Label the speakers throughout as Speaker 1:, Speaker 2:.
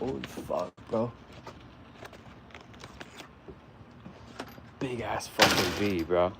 Speaker 1: Holy fuck, bro. Big ass fucking V, bro.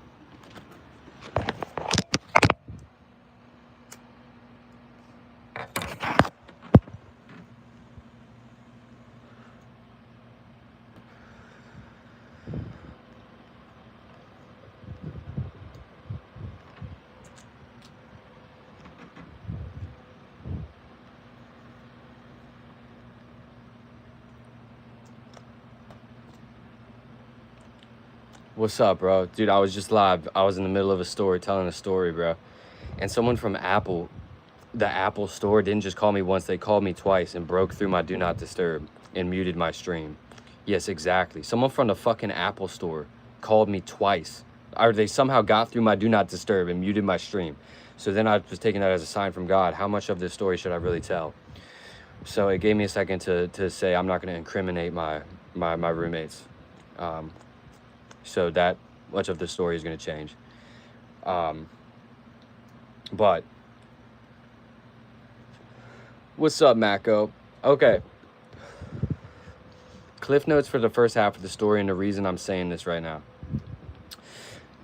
Speaker 1: What's up, bro? Dude, I was just live. I was in the middle of a story, telling a story, bro. And someone from Apple, the Apple store, didn't just call me once, they called me twice and broke through my do not disturb and muted my stream. Yes, exactly. Someone from the fucking Apple store called me twice. Or they somehow got through my do not disturb and muted my stream. So then I was taking that as a sign from God. How much of this story should I really tell? So it gave me a second to say I'm not going to incriminate my roommates. So that much of the story is going to change. But what's up, Mako? Okay. Cliff notes for the first half of the story and the reason I'm saying this right now.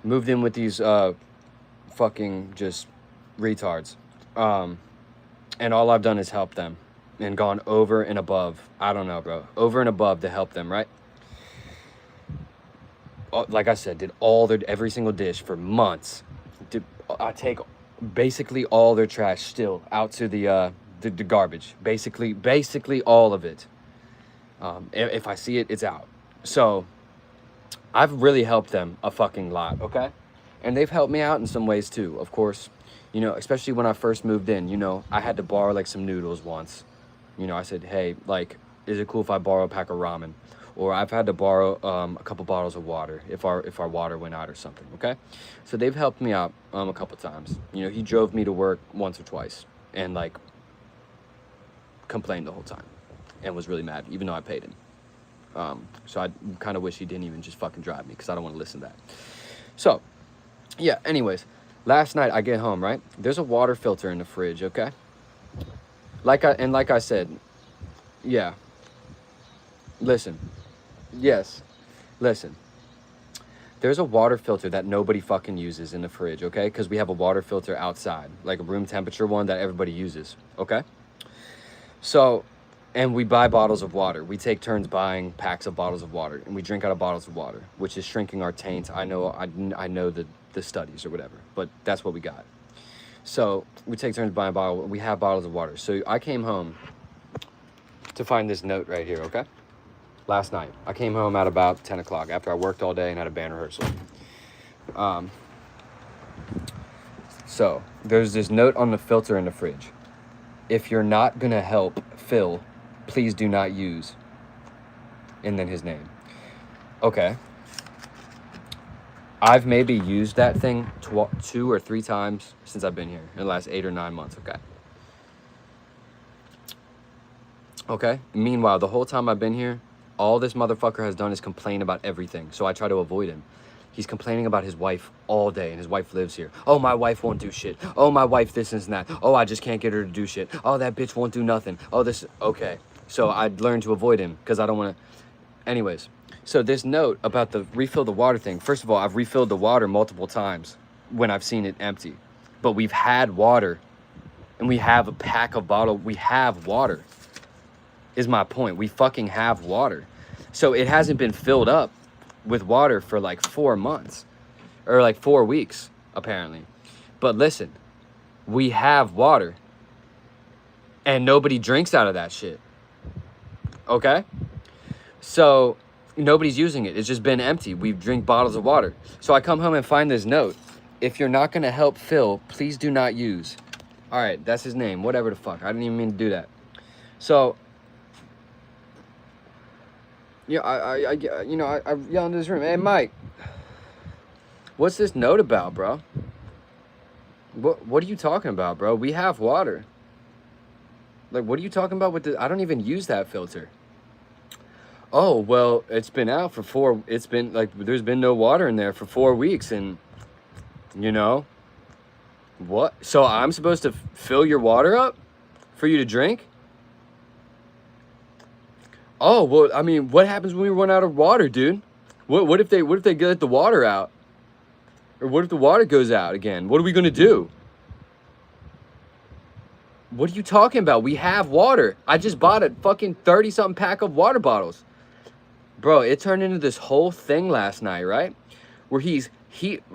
Speaker 1: Moved in with these fucking just retards. And all I've done is help them and gone over and above. I don't know, bro. Over and above to help them, right? Like I said, did every single dish for months. I take basically all their trash still out to the garbage. Basically all of it. If I see it, it's out. So I've really helped them a fucking lot, okay? And they've helped me out in some ways too, of course. You know, especially when I first moved in, you know, I had to borrow like some noodles once. You know, I said, hey, like, is it cool if I borrow a pack of ramen? Or I've had to borrow a couple bottles of water if our water went out or something, okay? So they've helped me out a couple times. You know, he drove me to work once or twice and, like, complained the whole time and was really mad, even though I paid him. So I kind of wish he didn't even just fucking drive me because I don't want to listen to that. So, yeah, anyways, last night I get home, right? There's a water filter in the fridge, okay? Like I said, yeah. Listen. Yes. Listen. There's a water filter that nobody fucking uses in the fridge, okay? Because we have a water filter outside, like a room temperature one that everybody uses, okay? So, and we buy bottles of water. We take turns buying packs of bottles of water, and we drink out of bottles of water, which is shrinking our taint. I know the studies or whatever, but that's what we got. So we take turns buying a bottle. We have bottles of water. So I came home to find this note right here, okay? Last night. I came home at about 10 o'clock after I worked all day and had a band rehearsal. So there's this note on the filter in the fridge. If you're not going to help Phil, please do not use. And then his name. Okay. I've maybe used that thing 2 or 3 times since I've been here in the last 8 or 9 months, okay? Okay? Meanwhile, the whole time I've been here, all this motherfucker has done is complain about everything, so I try to avoid him. He's complaining about his wife all day, and his wife lives here. Oh, my wife won't do shit. Oh, my wife this and that. Oh, I just can't get her to do shit. Oh, that bitch won't do nothing. Oh, this... Okay. So I learned to avoid him, because I don't want to... Anyways, so this note about the refill the water thing. First of all, I've refilled the water multiple times when I've seen it empty. But we've had water, and we have a pack of bottle. We have water, is my point. We fucking have water. So it hasn't been filled up with water for like 4 months. Or like 4 weeks, apparently. But listen, we have water. And nobody drinks out of that shit. Okay? So nobody's using it. It's just been empty. We drink bottles of water. So I come home and find this note. If you're not going to help Phil, please do not use. All right, that's his name. Whatever the fuck. I didn't even mean to do that. So... yeah, I yell into this room. Hey, Mike, what's this note about, bro? What are you talking about, bro? We have water. Like, what are you talking about with the... I don't even use that filter. Oh, well, it's been out for 4... It's been, like, there's been no water in there for 4 weeks, and, you know... What? So I'm supposed to fill your water up for you to drink? Oh, well, I mean, what happens when we run out of water, dude? What if they get the water out? Or what if the water goes out again? What are we gonna do? What are you talking about? We have water. I just bought a fucking 30-something pack of water bottles. Bro, it turned into this whole thing last night, right? Where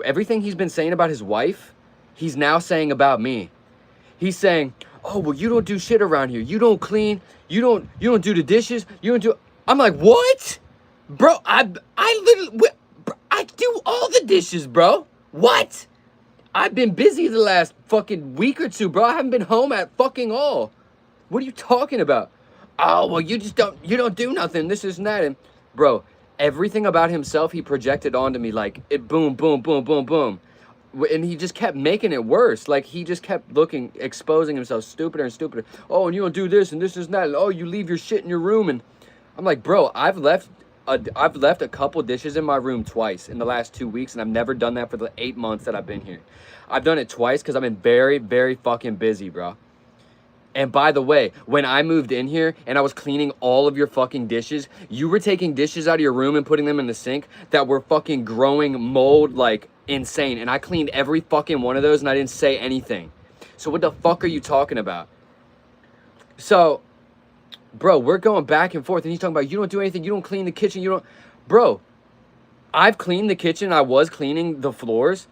Speaker 1: everything he's been saying about his wife, he's now saying about me. He's saying, "Oh, well, you don't do shit around here. You don't clean. You don't do the dishes. You don't do." I'm like, "What, bro? I literally, I do all the dishes, bro. What? I've been busy the last fucking week or two, bro. I haven't been home at fucking all. What are you talking about? Oh, well, you don't do nothing. This is that." And bro, everything about himself he projected onto me like it. Boom, boom, boom, boom, boom. And he just kept making it worse. Like, he just kept exposing himself stupider and stupider. Oh, and you don't do this and this and that. And, oh, you leave your shit in your room. And I'm like, bro, I've left a couple dishes in my room twice in the last 2 weeks, and I've never done that for the 8 months that I've been here. I've done it twice because I've been very, very fucking busy, bro. And by the way, when I moved in here and I was cleaning all of your fucking dishes, you were taking dishes out of your room and putting them in the sink that were fucking growing mold like insane. And I cleaned every fucking one of those and I didn't say anything. So what the fuck are you talking about? So, bro, we're going back and forth and he's talking about you don't do anything, you don't clean the kitchen, you don't... Bro, I've cleaned the kitchen, I was cleaning the floors.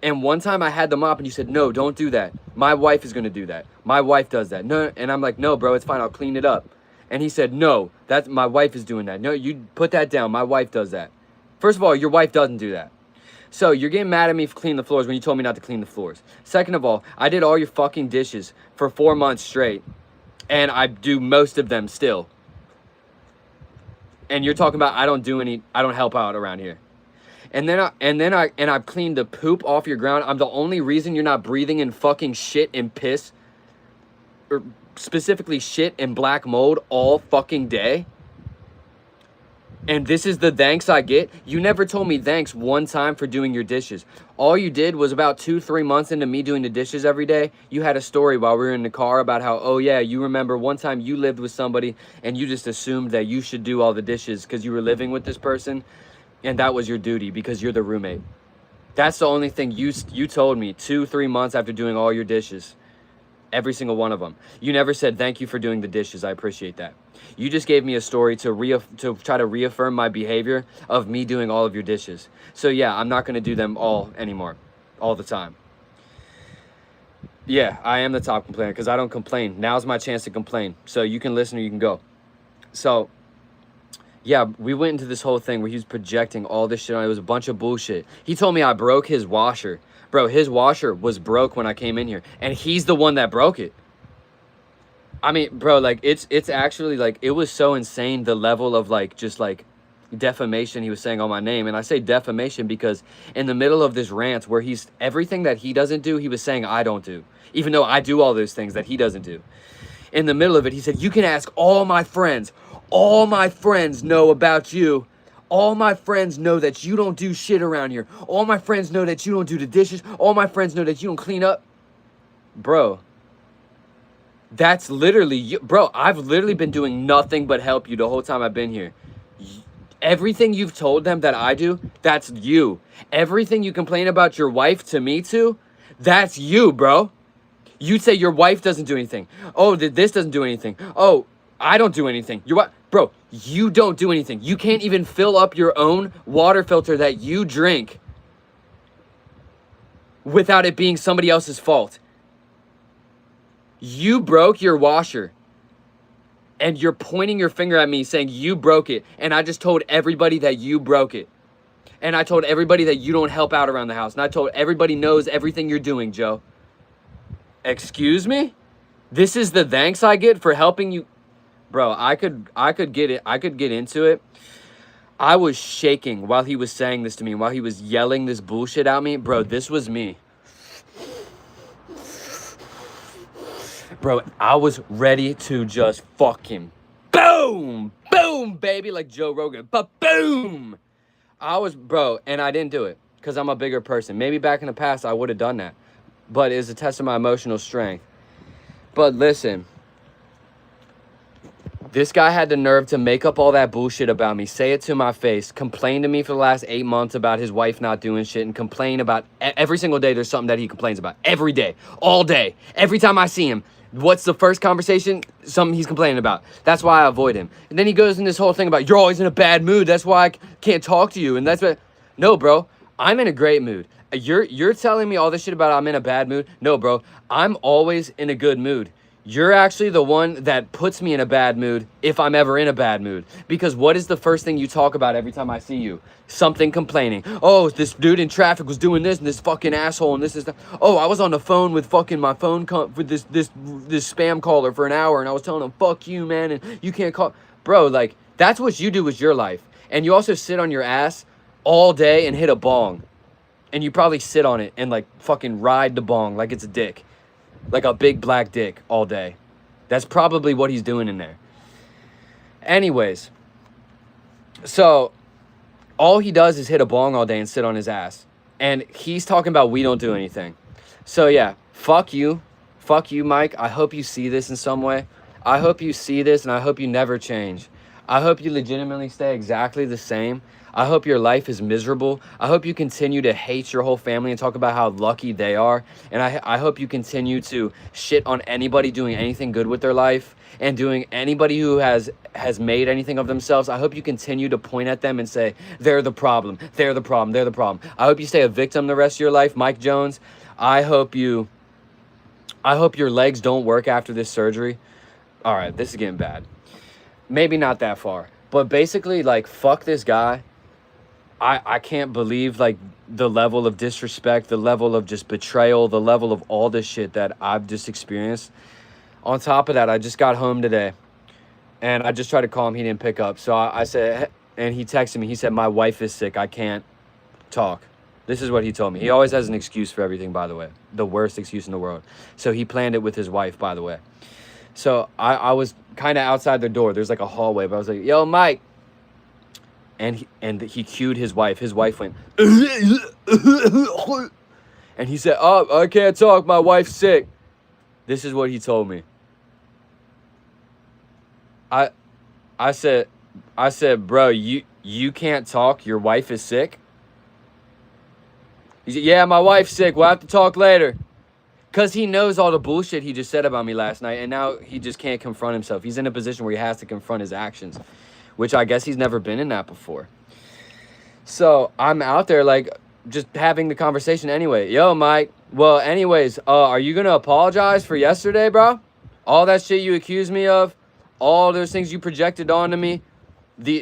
Speaker 1: And one time I had the mop and you said, "No, don't do that. My wife is going to do that. My wife does that." No, and I'm like, "No, bro, it's fine. I'll clean it up." And he said, "No, that's my wife is doing that. No, you put that down. My wife does that." First of all, your wife doesn't do that. So you're getting mad at me for cleaning the floors when you told me not to clean the floors. Second of all, I did all your fucking dishes for 4 months straight. And I do most of them still. And you're talking about I don't help out around here. And I've cleaned the poop off your ground. I'm the only reason you're not breathing in fucking shit and piss, or specifically shit and black mold all fucking day. And this is the thanks I get? You never told me thanks one time for doing your dishes. All you did was about 2-3 months into me doing the dishes every day, you had a story while we were in the car about how, oh yeah, you remember one time you lived with somebody and you just assumed that you should do all the dishes because you were living with this person. And that was your duty because you're the roommate. That's the only thing you told me 2-3 months after doing all your dishes. Every single one of them. You never said thank you for doing the dishes. I appreciate that. You just gave me a story to try to reaffirm my behavior of me doing all of your dishes. So yeah, I'm not going to do them all anymore. All the time. Yeah, I am the top complainer because I don't complain. Now's my chance to complain. So you can listen or you can go. So... yeah, we went into this whole thing where he was projecting all this shit on. It was a bunch of bullshit. He told me I broke his washer. Bro, his washer was broke when I came in here. And he's the one that broke it. I mean, bro, like, it's actually, like, it was so insane, the level of, like, just, like, defamation he was saying on my name. And I say defamation because in the middle of this rant where everything that he doesn't do, he was saying I don't do. Even though I do all those things that he doesn't do. In the middle of it, he said, "You can ask all my friends. All my friends know about you. All my friends know that you don't do shit around here. All my friends know that you don't do the dishes. All my friends know that you don't clean up." Bro, that's literally you. Bro, I've literally been doing nothing but help you the whole time I've been here. Everything you've told them that I do, that's you. Everything you complain about your wife to me too, that's you, bro. You'd say your wife doesn't do anything. Oh, this doesn't do anything. Oh, I don't do anything. Bro, you don't do anything. You can't even fill up your own water filter that you drink without it being somebody else's fault. You broke your washer. And you're pointing your finger at me saying you broke it. And I just told everybody that you broke it. And I told everybody that you don't help out around the house. And I told everybody knows everything you're doing, Joe. Excuse me? This is the thanks I get for helping you? Bro, I could get it. I could get into it. I was shaking while he was saying this to me, while he was yelling this bullshit at me. Bro, this was me. Bro, I was ready to just fuck him. Boom! Boom, baby, like Joe Rogan. But boom! Bro, and I didn't do it because I'm a bigger person. Maybe back in the past I would have done that. But it's a test of my emotional strength. But listen. This guy had the nerve to make up all that bullshit about me, say it to my face, complain to me for the last 8 months about his wife not doing shit, and complain about every single day there's something that he complains about. Every day, all day, every time I see him. What's the first conversation? Something he's complaining about. That's why I avoid him. And then he goes in this whole thing about, you're always in a bad mood. That's why I can't talk to you. And that's what, no, bro, I'm in a great mood. You're telling me all this shit about I'm in a bad mood? No, bro, I'm always in a good mood. You're actually the one that puts me in a bad mood if I'm ever in a bad mood. Because what is the first thing you talk about every time I see you? Something complaining. Oh, this dude in traffic was doing this and this fucking asshole and this is... Oh, I was on the phone with fucking my phone with this spam caller for an hour and I was telling him, fuck you, man, and you can't call... Bro, like, that's what you do with your life. And you also sit on your ass all day and hit a bong. And you probably sit on it and, like, fucking ride the bong like it's a dick. Like a big black dick all day. That's probably what he's doing in there. Anyways. So, all he does is hit a bong all day and sit on his ass. And he's talking about we don't do anything. So, yeah. Fuck you. Fuck you, Mike. I hope you see this in some way. I hope you see this and I hope you never change. I hope you legitimately stay exactly the same. I hope your life is miserable. I hope you continue to hate your whole family and talk about how lucky they are. And I hope you continue to shit on anybody doing anything good with their life and doing anybody who has made anything of themselves. I hope you continue to point at them and say, they're the problem, they're the problem, they're the problem. I hope you stay a victim the rest of your life, Mike Jones. I hope your legs don't work after this surgery. All right, this is getting bad. Maybe not that far. But basically, like, fuck this guy. I can't believe, like, the level of disrespect, the level of just betrayal, the level of all this shit that I've just experienced. On top of that, I just got home today, and I just tried to call him. He didn't pick up. So I said, and he texted me. He said, my wife is sick. I can't talk. This is what he told me. He always has an excuse for everything, by the way. The worst excuse in the world. So he planned it with his wife, by the way. So I was kind of outside the door. There's like a hallway, but I was like, yo, Mike. And he cued his wife. His wife went, and he said, oh, I can't talk. My wife's sick. This is what he told me. I said, bro, you can't talk. Your wife is sick. He said, yeah, my wife's sick. We'll have to talk later. Because he knows all the bullshit he just said about me last night, and now he just can't confront himself. He's in a position where he has to confront his actions, which I guess he's never been in that before. So I'm out there, like, just having the conversation anyway. Yo, Mike. Well, anyways, are you going to apologize for yesterday, bro? All that shit you accused me of, all those things you projected onto me, the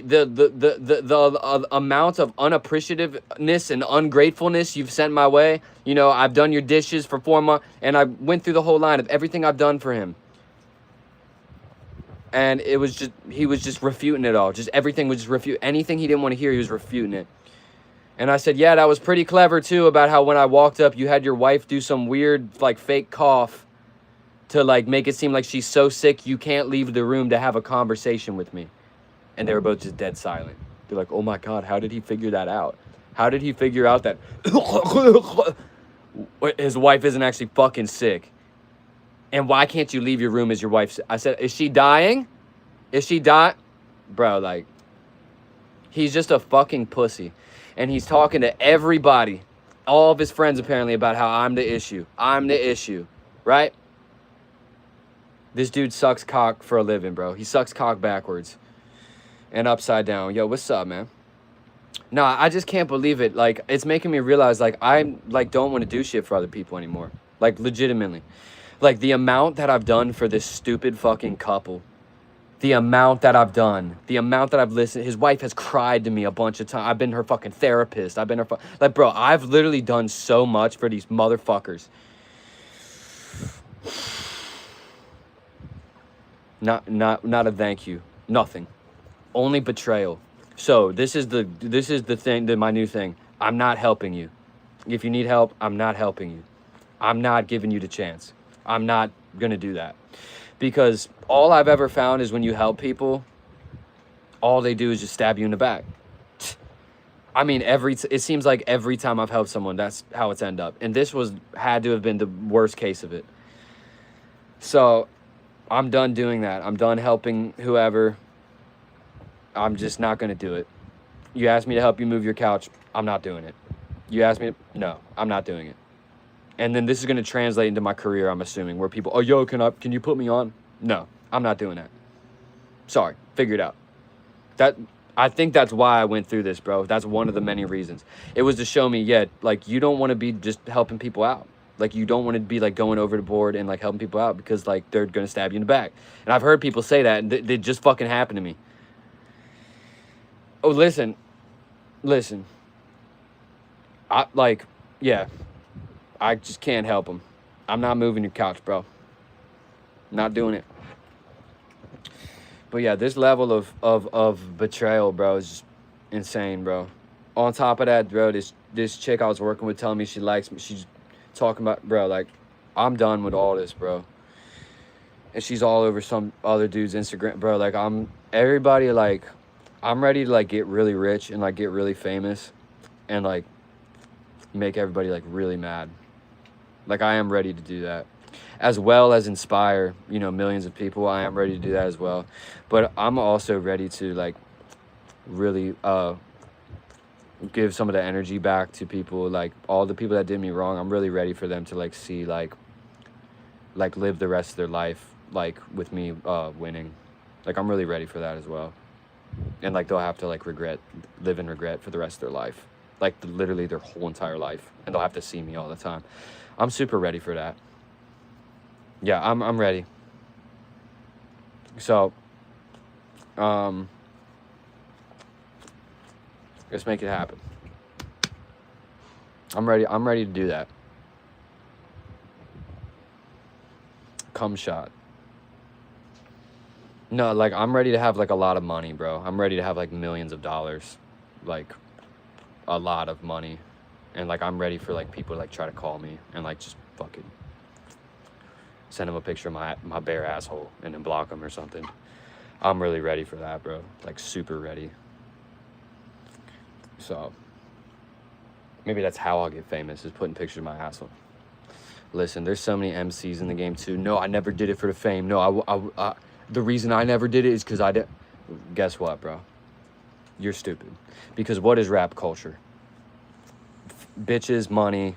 Speaker 1: amount of unappreciativeness and ungratefulness you've sent my way. You know, I've done your dishes for 4 months, and I went through the whole line of everything I've done for him. And it was just, he was just refuting it all. Just everything was just refute. Anything he didn't want to hear, he was refuting it. And I said, yeah, that was pretty clever too, about how when I walked up, you had your wife do some weird, like, fake cough to, like, make it seem like she's so sick you can't leave the room to have a conversation with me. And they were both just dead silent. They're like, oh my God, how did he figure that out? How did he figure out that his wife isn't actually fucking sick? And why can't you leave your room as your wife's? I said, is she dying? Is she dying? Bro, like, he's just a fucking pussy. And he's talking to everybody, all of his friends apparently, about how I'm the issue. I'm the issue, right? This dude sucks cock for a living, bro. He sucks cock backwards and upside down. Yo, what's up, man? Nah, I just can't believe it. Like, it's making me realize, like, I, like, don't want to do shit for other people anymore. Like, legitimately. Like, the amount that I've done for this stupid fucking couple. The amount that I've done. The amount that I've listened. His wife has cried to me a bunch of times. I've been her fucking therapist. I've been her like, bro, I've literally done so much for these motherfuckers. Not a thank you. Nothing. Only betrayal. So this is the thing, my new thing. I'm not helping you. If you need help, I'm not helping you. I'm not giving you the chance. I'm not gonna do that. Because all I've ever found is when you help people, all they do is just stab you in the back. I mean, it seems like every time I've helped someone, that's how it's ended up. And this had to have been the worst case of it. So I'm done doing that. I'm done helping whoever. I'm just not going to do it. You asked me to help you move your couch. I'm not doing it. You asked me to, no, I'm not doing it. And then this is going to translate into my career, I'm assuming, where people, oh, yo, can you put me on? No, I'm not doing that. Sorry, figure it out. I think that's why I went through this, bro. That's one of the many reasons. It was to show me, yeah, like, you don't want to be just helping people out. Like, you don't want to be, like, going over the board and, like, helping people out because, like, they're going to stab you in the back. And I've heard people say that, and it just fucking happened to me. Oh, listen. Yeah, I just can't help them. I'm not moving your couch, bro. Not doing it. But yeah, this level of betrayal, bro, is just insane, bro. On top of that, bro, this chick I was working with telling me she likes me. She's talking about, bro, like, I'm done with all this, bro. And she's all over some other dude's Instagram, bro. Like, I'm ready to, like, get really rich and, like, get really famous and, like, make everybody, like, really mad. Like, I am ready to do that. As well as inspire, you know, millions of people. I am ready to do that as well. But I'm also ready to, like, really give some of the energy back to people, like, all the people that did me wrong. I'm really ready for them to, like, see, like live the rest of their life, like, with me winning. Like, I'm really ready for that as well. And, like, they'll have to, like, live in regret for the rest of their life. Like, literally their whole entire life. And they'll have to see me all the time. I'm super ready for that. Yeah, I'm ready. So, let's make it happen. I'm ready to do that. Cum shot. No, like, I'm ready to have, like, a lot of money, bro. I'm ready to have, like, millions of dollars. Like, a lot of money. And, like, I'm ready for, like, people to, like, try to call me and, like, just fucking send them a picture of my bare asshole and then block them or something. I'm really ready for that, bro. Like, super ready. So, maybe that's how I'll get famous, is putting pictures of my asshole. Listen, there's so many MCs in the game, too. No, I never did it for the fame. No, the reason I never did it is because I did. Guess what, bro? You're stupid. Because what is rap culture? Bitches, money,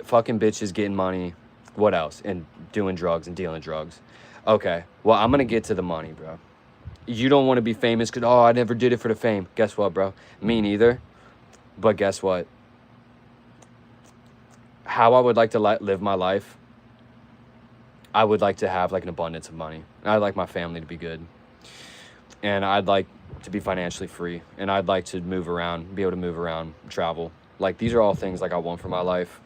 Speaker 1: fucking bitches getting money. What else? And doing drugs and dealing drugs. Okay, well, I'm going to get to the money, bro. You don't want to be famous because, oh, I never did it for the fame. Guess what, bro? Me neither. But guess what? How I would like to live my life, I would like to have, like, an abundance of money. I'd like my family to be good. And I'd like to be financially free. And I'd like to move around, be able to move around, travel. Like, these are all things, like, I want for my life.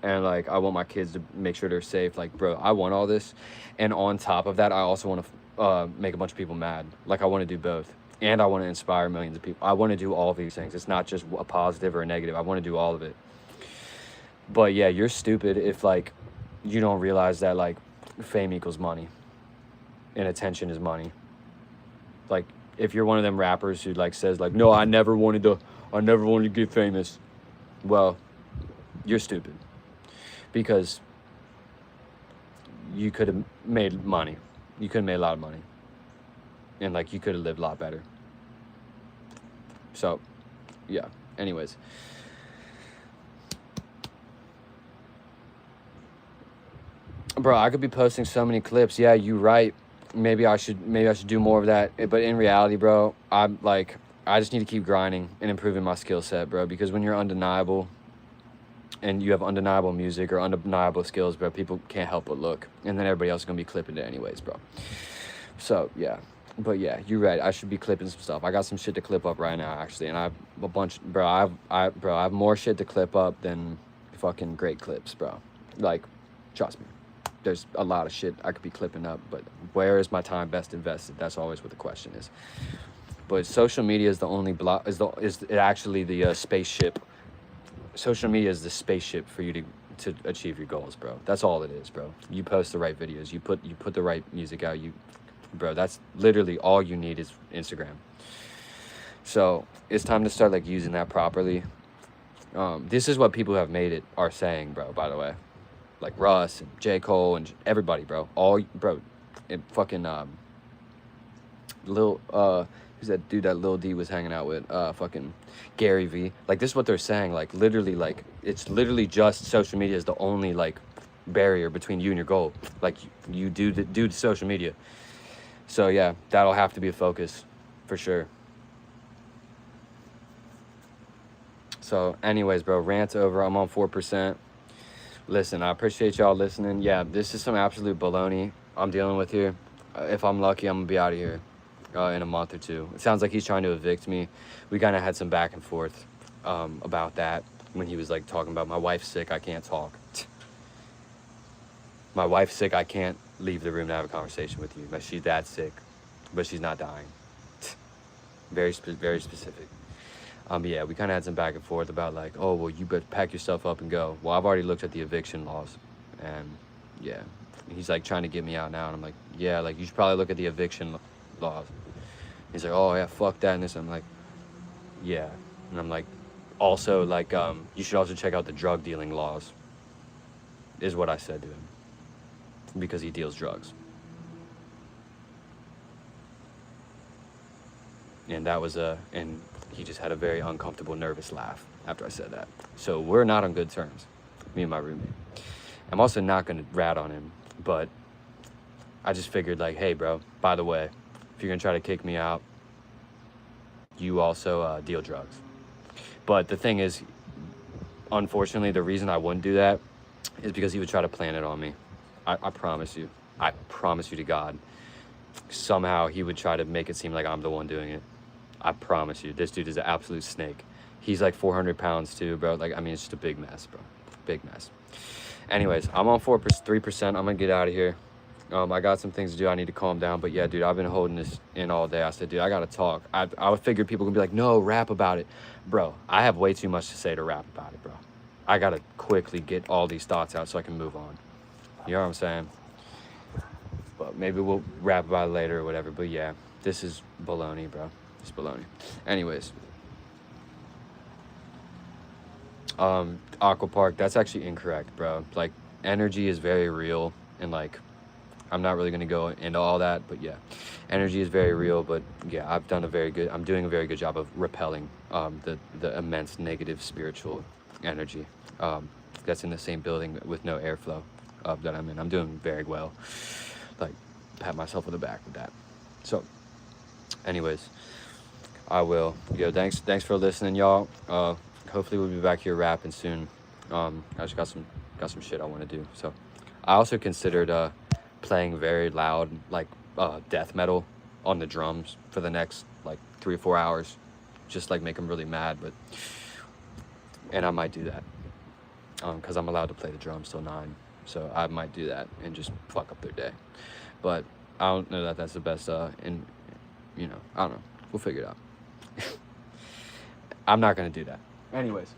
Speaker 1: And, like, I want my kids to make sure they're safe. Like, bro, I want all this. And on top of that, I also want to make a bunch of people mad. Like, I want to do both. And I want to inspire millions of people. I want to do all of these things. It's not just a positive or a negative. I want to do all of it. But, yeah, you're stupid if, like, you don't realize that, like, fame equals money. And attention is money. Like, if you're one of them rappers who, like, says, like, no, I never wanted to get famous. Well, you're stupid. Because you could have made money. You could have made a lot of money. And, like, you could have lived a lot better. So, yeah. Anyways. Bro, I could be posting so many clips. Yeah, you're right. Maybe I should do more of that. But in reality, bro, I just need to keep grinding and improving my skill set, bro. Because when you're undeniable and you have undeniable music or undeniable skills, bro, people can't help but look. And then everybody else is going to be clipping it anyways, bro. So, yeah. But, yeah, you're right. I should be clipping some stuff. I got some shit to clip up right now, actually. And I have a bunch, bro. I have more shit to clip up than fucking great clips, bro. Like, trust me. There's a lot of shit I could be clipping up. But where is my time best invested? That's always what the question is. But social media is the only is actually the spaceship. Social media is the spaceship for you to achieve your goals, bro. That's all it is, bro. You post the right videos. You put the right music out. Bro, that's literally all you need is Instagram. So it's time to start, like, using that properly. This is what people who have made it are saying, bro, by the way. Like Russ and J. Cole and everybody, bro. Bro, fucking Lil who's that dude that Lil D was hanging out with? Fucking Gary V. Like, this is what they're saying. Like, literally, like, it's literally just social media is the only like barrier between you and your goal. Like, you do social media. So yeah, that'll have to be a focus for sure. So anyways, bro, rant's over. I'm on 4%. Listen, I appreciate y'all listening. Yeah, this is some absolute baloney I'm dealing with here. If I'm lucky, I'm gonna be out of here in a month or two. It sounds like he's trying to evict me. We kind of had some back and forth about that when he was like talking about my wife's sick, I can't talk. My wife's sick, I can't leave the room to have a conversation with you. But she's that sick, but she's not dying. Very specific. Yeah, we kind of had some back and forth about like, oh, well, you better pack yourself up and go. Well, I've already looked at the eviction laws, and yeah, he's like trying to get me out now, and I'm like, yeah, like you should probably look at the eviction laws. He's like, oh yeah, fuck that and this. I'm like, yeah, and I'm like, also like, you should also check out the drug dealing laws. Is what I said to him, because he deals drugs. And that was and he just had a very uncomfortable, nervous laugh after I said that. So we're not on good terms, me and my roommate. I'm also not gonna rat on him, but I just figured like, hey bro, by the way, if you're gonna try to kick me out, you also deal drugs. But the thing is, unfortunately, the reason I wouldn't do that is because he would try to plan it on me. I promise you. I promise you to God. Somehow he would try to make it seem like I'm the one doing it. I promise you, this dude is an absolute snake. He's like 400 pounds too, bro. Like, I mean, it's just a big mess, bro. Big mess. Anyways, I'm on 3%. I'm gonna get out of here. I got some things to do. I need to calm down. But yeah, dude, I've been holding this in all day. I said, dude, I gotta talk. I figured people would be like, no, rap about it. Bro, I have way too much to say to rap about it, bro. I gotta quickly get all these thoughts out so I can move on. You know what I'm saying? But maybe we'll rap about it later or whatever. But yeah, this is baloney, bro. It's baloney. Anyways. Aqua Park, that's actually incorrect, bro. Like, energy is very real, and like, I'm not really gonna go into all that, but yeah, energy is very real. But yeah, I'm doing a very good job of repelling the immense negative spiritual energy that's in the same building with no airflow that I'm in. I'm doing very well. Like, pat myself on the back with that. So anyways, I will. Yo, thanks for listening, y'all. Hopefully we'll be back here rapping soon. I just got some shit I want to do. So I also considered playing very loud like death metal on the drums for the next like 3 or 4 hours, just like make them really mad. And I might do that because I'm allowed to play the drums till 9, so I might do that and just fuck up their day. But I don't know that that's the best. And you know, I don't know. We'll figure it out. I'm not gonna do that. Anyways,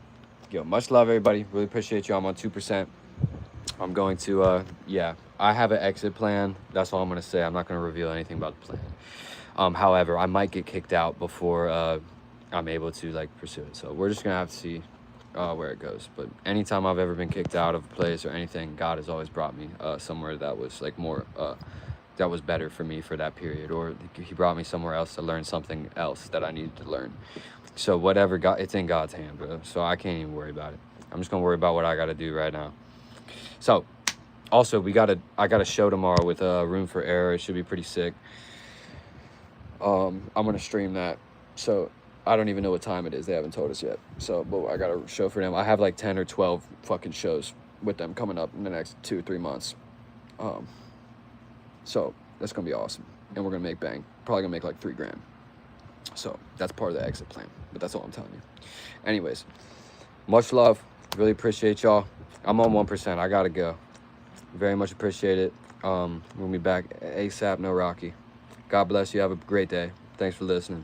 Speaker 1: yo, much love, everybody. Really appreciate you. I'm on 2%. I'm going to, yeah, I have an exit plan. That's all I'm going to say. I'm not going to reveal anything about the plan. However, I might get kicked out before I'm able to, like, pursue it. So we're just going to have to see where it goes. But anytime I've ever been kicked out of a place or anything, God has always brought me somewhere that was, like, more, that was better for me for that period. Or he brought me somewhere else to learn something else that I needed to learn. So whatever, God, it's in God's hand, bro. So I can't even worry about it. I'm just gonna worry about what I gotta do right now. So, also, I got a show tomorrow with Room for Error. It should be pretty sick. I'm gonna stream that. So I don't even know what time it is. They haven't told us yet. So, but I got a show for them. I have like 10 or 12 fucking shows with them coming up in the next 2 or 3 months. So that's gonna be awesome, and we're gonna make bang. Probably gonna make like $3 grand. So that's part of the exit plan, but that's all I'm telling you. Anyways, much love. Really appreciate y'all. I'm on 1%. I gotta go. Very much appreciate it. We'll be back ASAP. No Rocky. God bless you. Have a great day. Thanks for listening.